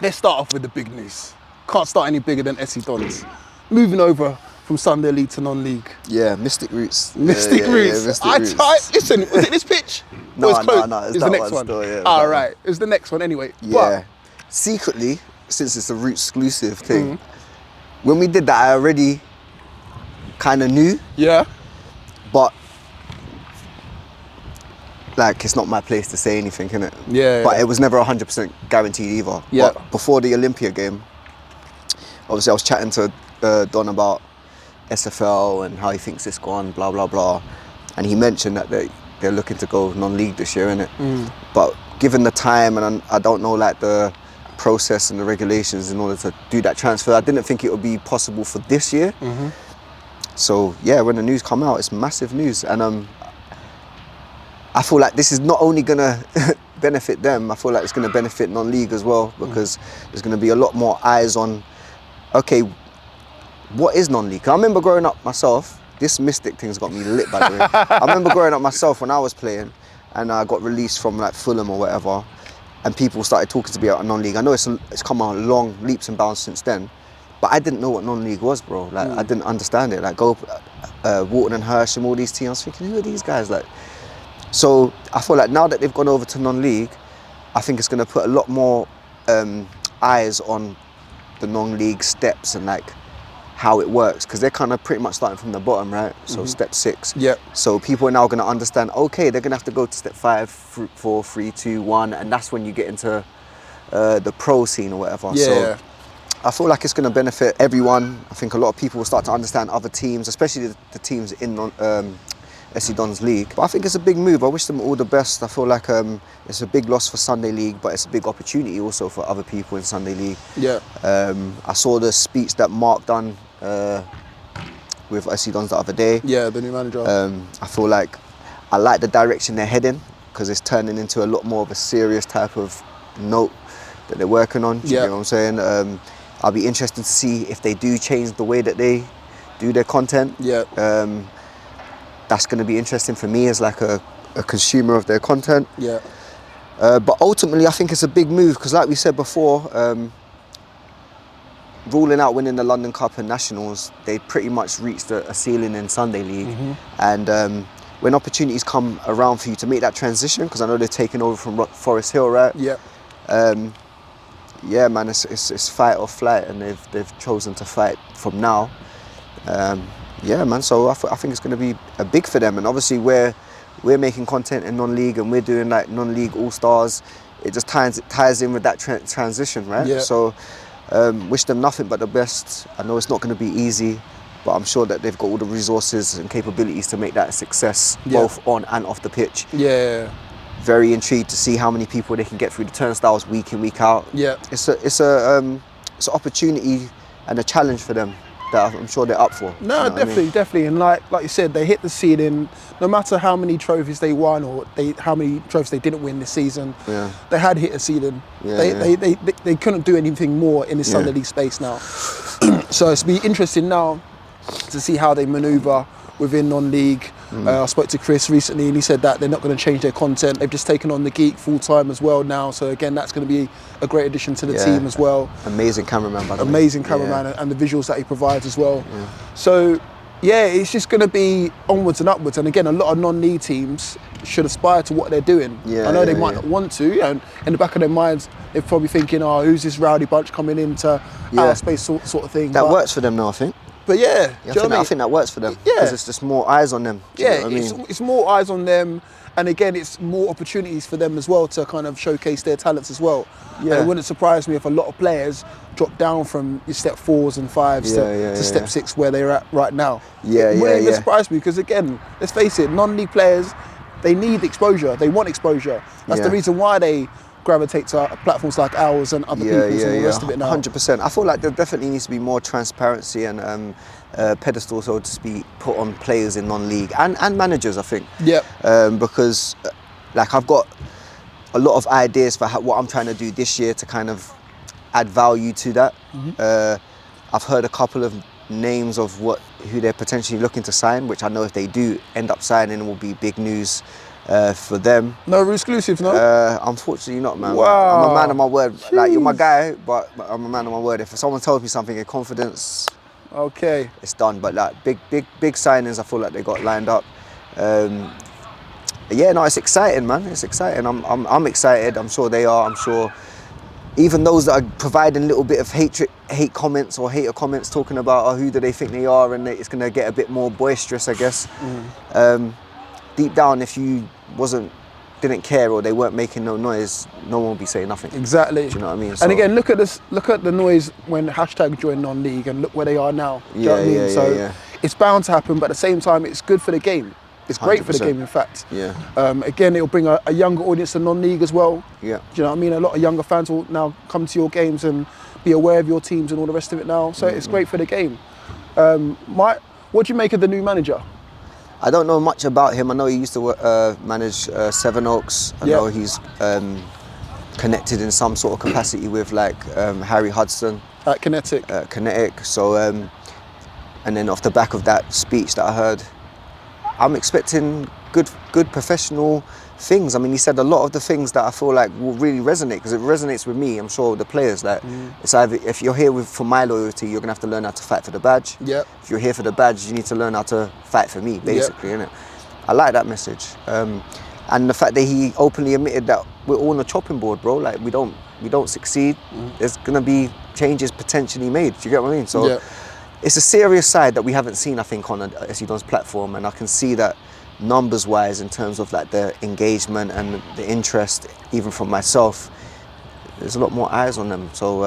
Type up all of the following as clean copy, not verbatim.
let's start off with the big news. Can't start any bigger than SC Dons. Moving over from Sunday League to non-league. Yeah, Mystic Roots. Mystic Roots. Mystic Roots. Listen, was it this pitch? No, it's close? no, it's the that next one still, yeah. All right, it's the next one anyway. Yeah. Secretly, since it's a Roots exclusive thing, when we did that, I already kind of knew. Yeah. But like, it's not my place to say anything, innit? Yeah. But it was never 100% guaranteed either. Yeah. But before the Olympia game, obviously I was chatting to Don about SFL and how he thinks it's gone, blah, blah, blah. And he mentioned that they're looking to go non-league this year, innit? But given the time, and I don't know like the process and the regulations in order to do that transfer, I didn't think it would be possible for this year. So yeah, when the news come out, it's massive news. And I feel like this is not only gonna benefit them, I feel like it's gonna benefit non-league as well, because there's gonna be a lot more eyes on, okay, what is non-league? I remember growing up myself, this Mystic thing's got me lit, by the way. I remember growing up myself when I was playing and I got released from like Fulham or whatever, and people started talking to me about non-league. I know it's come on long leaps and bounds since then, but I didn't know what non-league was, bro. Like, I didn't understand it. Like, Wharton and Hersham, all these teams, I was thinking, who are these guys? Like, so I feel like now that they've gone over to non-league, I think it's going to put a lot more eyes on the non-league steps and like how it works, because they're kind of pretty much starting from the bottom, right? So step 6. Yep. So people are now going to understand, okay, they're going to have to go to step 5, 4, 3, 2, 1, and that's when you get into the pro scene or whatever. Yeah. So I feel like it's going to benefit everyone. I think a lot of people will start to understand other teams, especially the teams in SC Dons League. But I think it's a big move. I wish them all the best. I feel like it's a big loss for Sunday League, but it's a big opportunity also for other people in Sunday League. Yeah. I saw the speech that Mark done with SC Dons the other day. Yeah, the new manager. I feel like I like the direction they're heading, because it's turning into a lot more of a serious type of note that they're working on. Do you know what I'm saying? I'll be interested to see if they do change the way that they do their content. Yeah. That's going to be interesting for me as like a consumer of their content. Yeah. But ultimately, I think it's a big move, because like we said before, ruling out winning the London Cup and Nationals, they pretty much reached a ceiling in Sunday League. And when opportunities come around for you to make that transition, because I know they're taking over from Forest Hill, right? Yeah. Yeah, man, it's fight or flight, and they've chosen to fight from now. Yeah, man, so I think it's going to be a big for them. And obviously we're making content in non-league, and we're doing like non-league all-stars. It just ties in with that transition, right? Yeah. So wish them nothing but the best. I know it's not going to be easy, but I'm sure that they've got all the resources and capabilities to make that a success, both on and off the pitch. Yeah. Very intrigued to see how many people they can get through the turnstiles week in, week out. Yeah. It's an opportunity and a challenge for them that I'm sure they're up for. No, you know definitely. And like you said, they hit the ceiling. No matter how many trophies they won or how many trophies they didn't win this season, they had hit a ceiling. They couldn't do anything more in the Sunday League space now. So it's be interesting now to see how they manoeuvre within non-league. I spoke to Chris recently, and he said that they're not going to change their content. They've just taken on the Geek full-time as well now. So again, that's going to be a great addition to the team as well. Amazing cameraman, by the way. Amazing cameraman, and the visuals that he provides as well. So yeah, it's just going to be onwards and upwards. And again, a lot of non-league teams should aspire to what they're doing. I know they might not want to, and in the back of their minds, they're probably thinking, oh, who's this rowdy bunch coming into our space sort of thing. That works for them now, I think. But I think that works for them. Because it's just more eyes on them. It's more eyes on them, and again, it's more opportunities for them as well to kind of showcase their talents as well. And it wouldn't surprise me if a lot of players drop down from your step 4s and 5s to step 6 where they're at right now. It wouldn't even surprise me, because again, let's face it, non-league players, they need exposure. They want exposure. That's the reason why they gravitate to platforms like ours and other people's and all the rest of it now. 100%. I feel like there definitely needs to be more transparency and pedestal, so to speak, put on players in non-league and managers, I think. Because like I've got a lot of ideas for what I'm trying to do this year to kind of add value to that. I've heard a couple of names of who they're potentially looking to sign, which I know if they do end up signing will be big news for them. No exclusives, no? Unfortunately not, man. Wow. I'm a man of my word. Jeez. Like, you're my guy, but I'm a man of my word. If someone tells me something in confidence, okay, it's done. But like big signings, I feel like they got lined up. Yeah, no, it's exciting, man. It's exciting. I'm excited. I'm sure they are. I'm sure even those that are providing little bit of hate comments or hater comments talking about who do they think they are, and it's gonna get a bit more boisterous, I guess. Deep down, if you didn't care or they weren't making no noise, no one would be saying nothing. Exactly. Do you know what I mean? And again, look at this. Look at the noise when hashtag joined non-league, and look where they are now. Do you know what I mean? So it's bound to happen, but at the same time, it's good for the game. It's great 100%. For the game, in fact. Yeah. Again, it'll bring a younger audience to non-league as well. Yeah. Do you know what I mean? A lot of younger fans will now come to your games and be aware of your teams and all the rest of it now. So it's great for the game. What do you make of the new manager? I don't know much about him. I know he used to manage Seven Oaks. I know he's connected in some sort of capacity with like Harry Hudson at Kinetic. So, and then off the back of that speech that I heard, I'm expecting good professional things. I mean, he said a lot of the things that I feel like will really resonate, because it resonates with me. I'm sure with the players. Like, it's either if you're here for my loyalty, you're gonna have to learn how to fight for the badge. Yep. If you're here for the badge, you need to learn how to fight for me, basically, innit? I like that message, and the fact that he openly admitted that we're all on the chopping board, bro. Like, we don't succeed. There's gonna be changes potentially made. Do you get what I mean? So. It's a serious side that we haven't seen, I think, on SC Don's platform, and I can see that numbers-wise, in terms of like the engagement and the interest, even from myself, there's a lot more eyes on them. So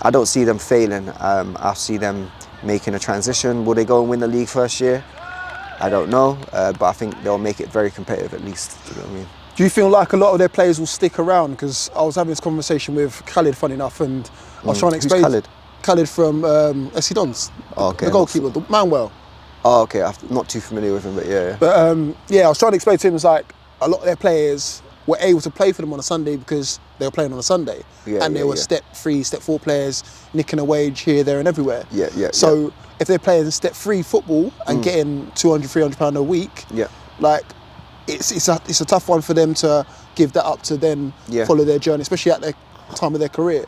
I don't see them failing. I see them making a transition. Will they go and win the league first year? I don't know, but I think they'll make it very competitive at least. Do you know what I mean? Do you feel like a lot of their players will stick around? Because I was having this conversation with Khalid, funny enough, and I was trying to explain. Who's Khalid? Khalid from SC Dons, the goalkeeper, the Manuel. Oh, okay. I'm not too familiar with him, but yeah. But I was trying to explain to him, it's like a lot of their players were able to play for them on a Sunday because they were playing on a Sunday, and they were step 3, step 4 players, nicking a wage here, there, and everywhere. So if they're playing step 3 football and getting £200-300 a week, like it's a tough one for them to give that up to then follow their journey, especially at the time of their career.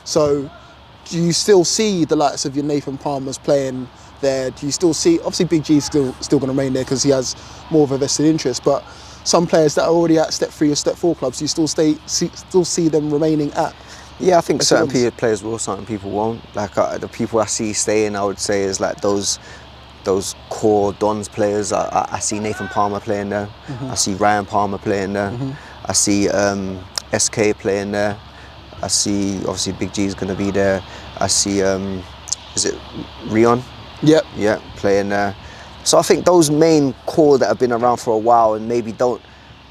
So. Do you still see the likes of your Nathan Palmer's playing there? Do you still see, obviously Big G's still going to remain there because he has more of a vested interest, but some players that are already at step 3 or step 4 clubs, do you still see them remaining at? Yeah, I think certain players will, certain people won't. Like the people I see staying, I would say, is like those core Dons players. I see Nathan Palmer playing there. I see Ryan Palmer playing there. I see SK playing there. I see, obviously, Big G's going to be there. I see, is it Rion? Yep. Yeah, playing there. So I think those main core that have been around for a while and maybe don't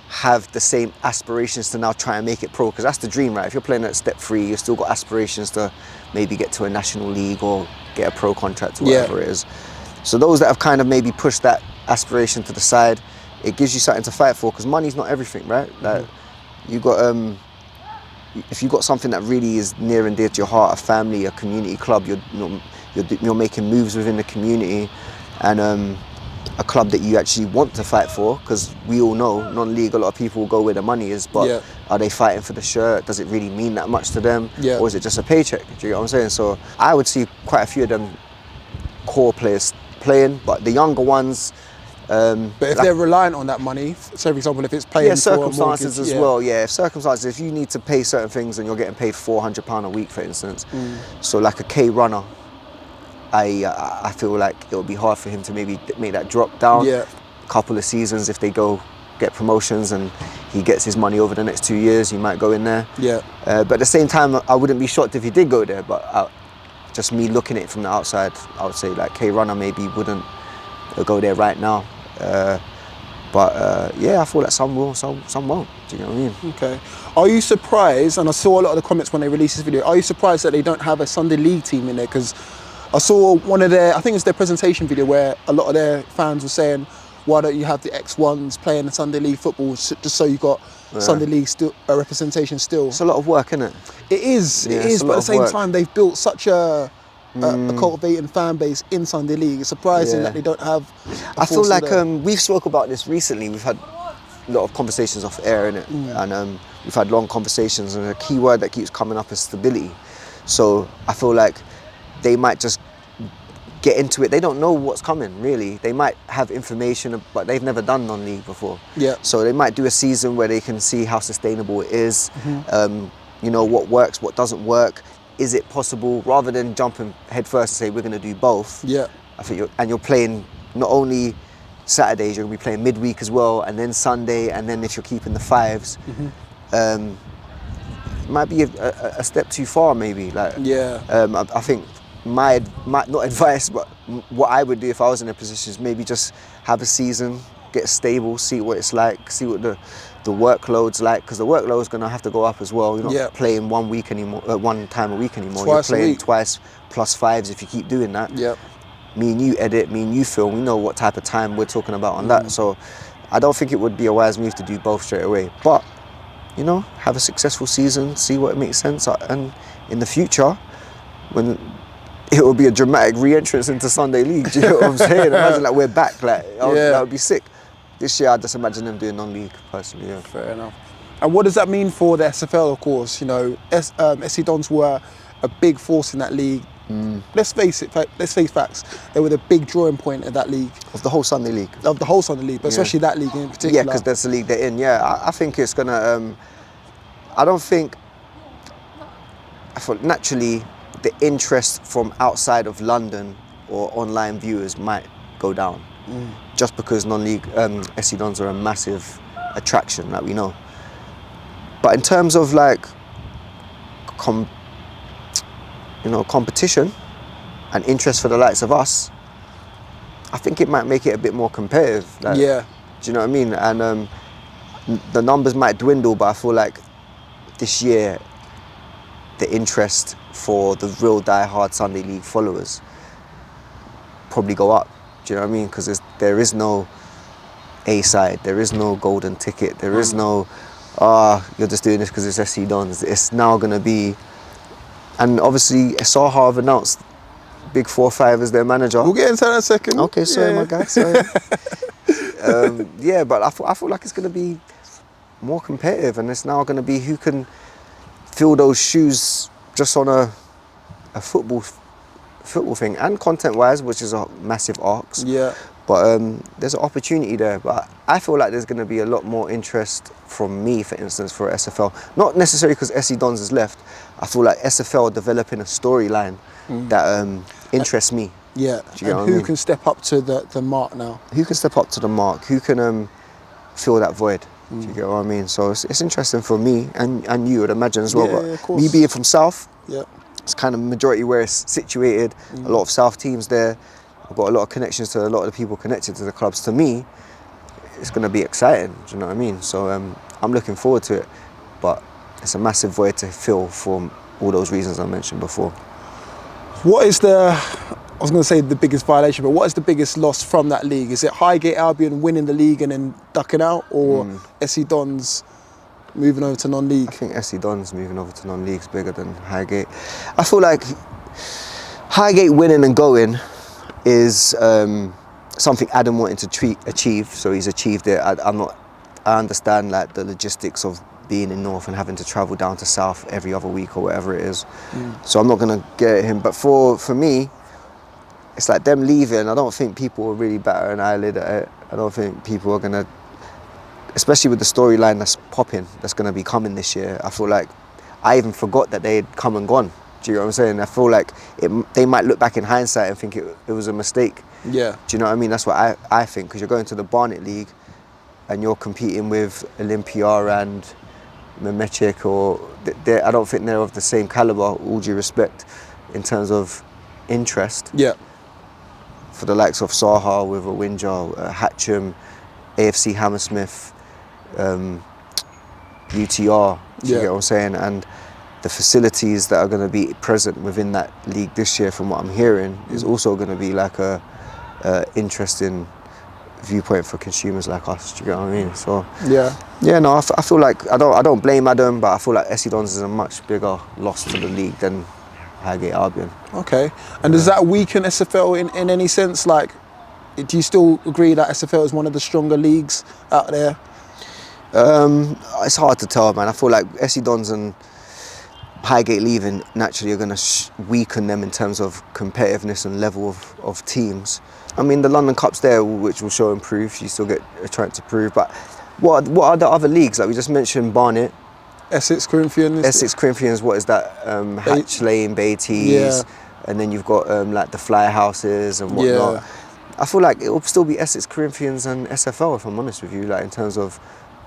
have the same aspirations to now try and make it pro, because that's the dream, right? If you're playing at step 3, you've still got aspirations to maybe get to a national league or get a pro contract or whatever it is. So those that have kind of maybe pushed that aspiration to the side, it gives you something to fight for, because money's not everything, right? Like, you got... if you've got something that really is near and dear to your heart, a family, a community club, you're making moves within the community, and a club that you actually want to fight for, because we all know, non-league, a lot of people will go where the money is, but are they fighting for the shirt? Does it really mean that much to them? Or is it just a paycheck? Do you get what I'm saying? So I would see quite a few of them core players playing, but the younger ones, but if they're reliant on that money, so for example, if it's paying circumstances for a mortgage, as well. If circumstances, if you need to pay certain things and you're getting paid £400 a week, for instance, so like a K runner, I feel like it would be hard for him to maybe make that drop down. A couple of seasons, if they go get promotions and he gets his money over the next 2 years, he might go in there. But at the same time, I wouldn't be shocked if he did go there. But just me looking at it from the outside, I would say like K runner maybe wouldn't go there right now. But I feel like some will, some won't. Do you know what I mean? Okay. Are you surprised, and I saw a lot of the comments when they released this video, are you surprised that they don't have a Sunday League team in there? Because I saw one of their, I think it was their presentation video, where a lot of their fans were saying, why don't you have the X1s playing the Sunday League football just so you got Sunday League representation still? It's a lot of work, isn't it? It is, but at the same time, they've built such a cultivating fan base in Sunday League. It's surprising that they don't have. I feel like we've spoke about this recently. We've had a lot of conversations off air, innit? And we've had long conversations, and a key word that keeps coming up is stability. So I feel like they might just get into it. They don't know what's coming, really. They might have information, but they've never done non-league before. Yeah. So they might do a season where they can see how sustainable it is, you know, what works, what doesn't work. Is it possible, rather than jumping head first and say we're going to do both? Yeah. I think you're playing not only Saturdays, you're going to be playing midweek as well, and then Sunday, and then if you're keeping the fives, it might be a step too far, maybe. Like, I think my not advice, but what I would do if I was in a position is maybe just have a season, get stable, see what it's like, see what the workload's like, because the workload's going to have to go up as well. You're not playing 1 week anymore, 1 time a week anymore. Twice you're playing a week. twice plus fives if you keep doing that. Yep. Me and you edit, me and you film, we know what type of time we're talking about on that. So I don't think it would be a wise move to do both straight away. But, you know, have a successful season, see what makes sense. And in the future, when it will be a dramatic re-entrance into Sunday League, do you know what I'm saying? Imagine like we're back, like that would be sick. This year, I just imagine them doing non-league, personally, yeah. Fair enough. And what does that mean for the SFL, of course? You know, SC Dons were a big force in that league. Let's face facts. They were the big drawing point of that league. Of the whole Sunday League. Of the whole Sunday League, but especially that league in particular. Yeah, because that's the league they're in, yeah. I think it's going to... I thought naturally the interest from outside of London or online viewers might go down. Just because non-league SC Dons are a massive attraction, like we know. But in terms of like competition and interest for the likes of us, I think it might make it a bit more competitive. Like, yeah. Do you know what I mean? And the numbers might dwindle, but I feel like this year the interest for the real die-hard Sunday League followers probably go up. Do you know what I mean? Because there is no A-side, there is no golden ticket, there is no, you're just doing this because it's SC Dons. It's now going to be, and obviously Saha have announced Big 4-5 as their manager. We'll get into that in a second. Okay, sorry, my guy, sorry. But I feel like it's going to be more competitive, and it's now going to be who can fill those shoes just on a football thing, and content-wise, which is a massive arcs. Yeah. But there's an opportunity there. But I feel like there's going to be a lot more interest from me, for instance, for SFL. Not necessarily because SC Dons has left. I feel like SFL are developing a storyline that interests me. Yeah. Do you get what and who I mean? can step up to the mark now? Who can step up to the mark? Who can fill that void? Do you get what I mean? So it's interesting for me and you, I'd imagine as well. Yeah, but of course. me being from South, it's kind of majority where it's situated. A lot of South teams there. I've got a lot of connections to a lot of the people connected to the clubs. To me, it's going to be exciting. Do you know what I mean? So I'm looking forward to it. But it's a massive void to fill for all those reasons I mentioned before. What is I was going to say the biggest violation, but what is the biggest loss from that league? Is it Highgate Albion winning the league and then ducking out, or SC Dons moving over to non-league? I think SC Dons moving over to non-league is bigger than Highgate. I feel like Highgate winning and going is something Adam wanted to achieve, so he's achieved it. I understand like the logistics of being in North and having to travel down to South every other week or whatever it is. So I'm not going to get at him. But for me, it's like them leaving. I don't think people will really batter an eyelid at it. I don't think people are going to, especially with the storyline that's popping, that's going to be coming this year. I feel like I even forgot that they had come and gone. Do you know what I'm saying? I feel like they might look back in hindsight and think it was a mistake. Yeah. Do you know what I mean? That's what I think, because you're going to the Barnet League and you're competing with Olympia and Memechik, or I don't think they're of the same calibre, all due respect, in terms of interest. Yeah. For the likes of Saha with Owinja, Hatcham, AFC Hammersmith, UTR, do you get what I'm saying? And the facilities that are going to be present within that league this year, from what I'm hearing, is also going to be like a interesting viewpoint for consumers like us. Do you get what I mean? So no, I feel like I don't blame Adam, but I feel like SC Dons is a much bigger loss to the league than Highgate Albion. Okay, and does that weaken SFL in any sense? Like, do you still agree that SFL is one of the stronger leagues out there? It's hard to tell, man. I feel like SC Dons and Highgate leaving naturally are going to weaken them in terms of competitiveness and level of teams. I mean, the London Cup's there, which will show and prove. You still get a chance to prove. But what are the other leagues? Like we just mentioned Barnet. Essex Corinthians. Essex Corinthians, what is that? Hatch Lane, Baiteze. And then you've got like the Flyer Houses and whatnot. I feel like it will still be Essex Corinthians and SFL, if I'm honest with you, like in terms of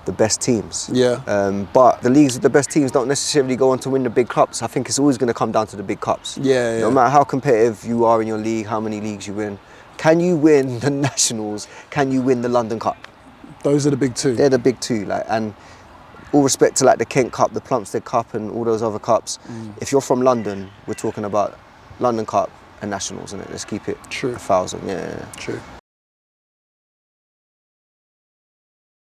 the best teams. But the leagues with the best teams don't necessarily go on to win the big cups. I think it's always going to come down to the big cups. No matter how competitive you are in your league, how many leagues you win, can you win the Nationals? Can you win the London Cup? Those are the big two. They're the big two, like, and all respect to like the Kent Cup, the Plumstead Cup, and all those other cups. If you're from London, we're talking about London Cup and Nationals, innit? Let's keep it true. 1,000. Yeah. True.